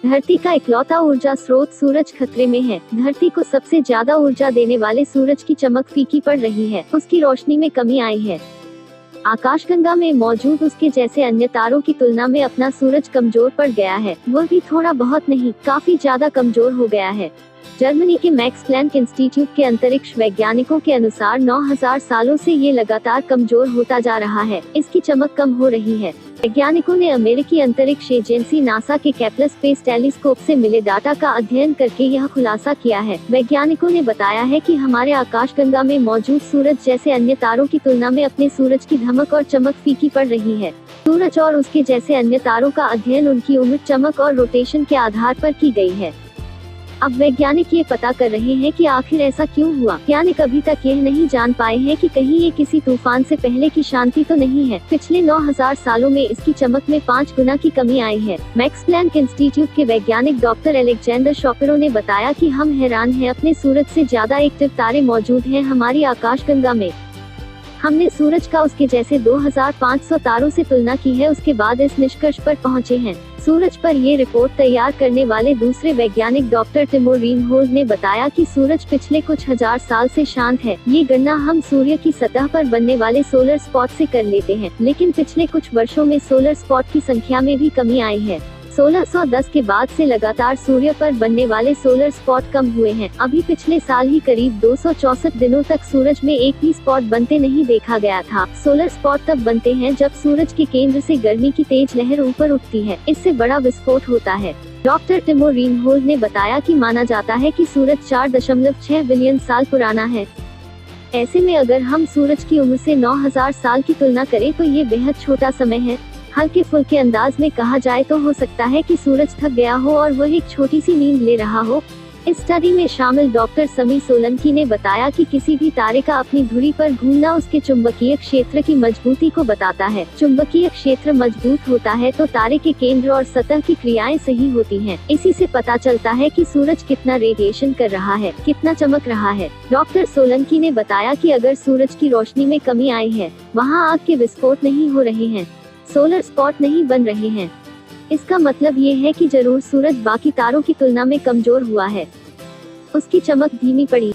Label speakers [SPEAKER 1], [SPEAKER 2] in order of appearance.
[SPEAKER 1] धरती का इकलौता ऊर्जा स्रोत सूरज खतरे में है। धरती को सबसे ज्यादा ऊर्जा देने वाले सूरज की चमक फीकी पड़ रही है, उसकी रोशनी में कमी आई है। आकाशगंगा में मौजूद उसके जैसे अन्य तारों की तुलना में अपना सूरज कमजोर पड़ गया है, वह भी थोड़ा बहुत नहीं, काफी ज्यादा कमजोर हो गया है। जर्मनी के मैक्स प्लैंक इंस्टीट्यूट के अंतरिक्ष वैज्ञानिकों के अनुसार 9000 सालों से ये लगातार कमजोर होता जा रहा है, इसकी चमक कम हो रही है। वैज्ञानिकों ने अमेरिकी अंतरिक्ष एजेंसी नासा के केपलर स्पेस टेलीस्कोप से मिले डाटा का अध्ययन करके यह खुलासा किया है। वैज्ञानिकों ने बताया है कि हमारे आकाशगंगा में मौजूद सूरज जैसे अन्य तारों की तुलना में अपने सूरज की धमक और चमक फीकी पड़ रही है। सूरज और उसके जैसे अन्य तारों का अध्ययन उनकी उम्र, चमक और रोटेशन के आधार पर की गई है। अब वैज्ञानिक ये पता कर रहे हैं कि आखिर ऐसा क्यों हुआ। वैज्ञानिक अभी तक यह नहीं जान पाए हैं कि कहीं ये किसी तूफान से पहले की शांति तो नहीं है। पिछले 9000 सालों में इसकी चमक में 5 गुना की कमी आई है। मैक्स प्लैंक इंस्टीट्यूट के वैज्ञानिक डॉक्टर एलेक्जेंडर शॉपिरो ने बताया कि हम हैरान हैं, अपने सूरज से ज्यादा एक्टिव तारे मौजूद हैं हमारी आकाशगंगा में। हमने सूरज का उसके जैसे 2500 तारों से तुलना की है, उसके बाद इस निष्कर्ष पर पहुंचे हैं। सूरज पर ये रिपोर्ट तैयार करने वाले दूसरे वैज्ञानिक डॉक्टर टिमो रीनहोल्ड ने बताया कि सूरज पिछले कुछ हजार साल से शांत है। ये गणना हम सूर्य की सतह पर बनने वाले सोलर स्पॉट से कर लेते हैं, लेकिन पिछले कुछ वर्षों में सोलर स्पॉट की संख्या में भी कमी आई है। 1610 के बाद से लगातार सूर्य पर बनने वाले सोलर स्पॉट कम हुए हैं। अभी पिछले साल ही करीब 264 दिनों तक सूरज में एक भी स्पॉट बनते नहीं देखा गया था। सोलर स्पॉट तब बनते हैं जब सूरज के केंद्र से गर्मी की तेज लहर ऊपर उठती है, इससे बड़ा विस्फोट होता है। डॉक्टर टिमो रीनहोल्ड ने बताया कि माना जाता है कि सूरज 4.6 बिलियन साल पुराना है। ऐसे में अगर हम सूरज की उम्र से 9000 साल की तुलना करें तो ये बेहद छोटा समय है। हल्के फुल्के अंदाज में कहा जाए तो हो सकता है कि सूरज थक गया हो और वह एक छोटी सी नींद ले रहा हो। इस स्टडी में शामिल डॉक्टर समी सोलंकी ने बताया कि किसी भी तारे का अपनी धुरी पर घूमना उसके चुंबकीय क्षेत्र की मजबूती को बताता है। चुंबकीय क्षेत्र मजबूत होता है तो तारे के केंद्र और सतह की क्रियाएं सही होती हैं। इसी से पता चलता है कि सूरज कितना रेडिएशन कर रहा है, कितना चमक रहा है। डॉक्टर सोलंकी ने बताया कि अगर सूरज की रोशनी में कमी आई है, वहाँ आग के विस्फोट नहीं हो रहे हैं, सोलर स्पॉट नहीं बन रहे हैं। इसका मतलब ये है कि जरूर सूरज बाकी तारों की तुलना में कमजोर हुआ है, उसकी चमक धीमी पड़ी।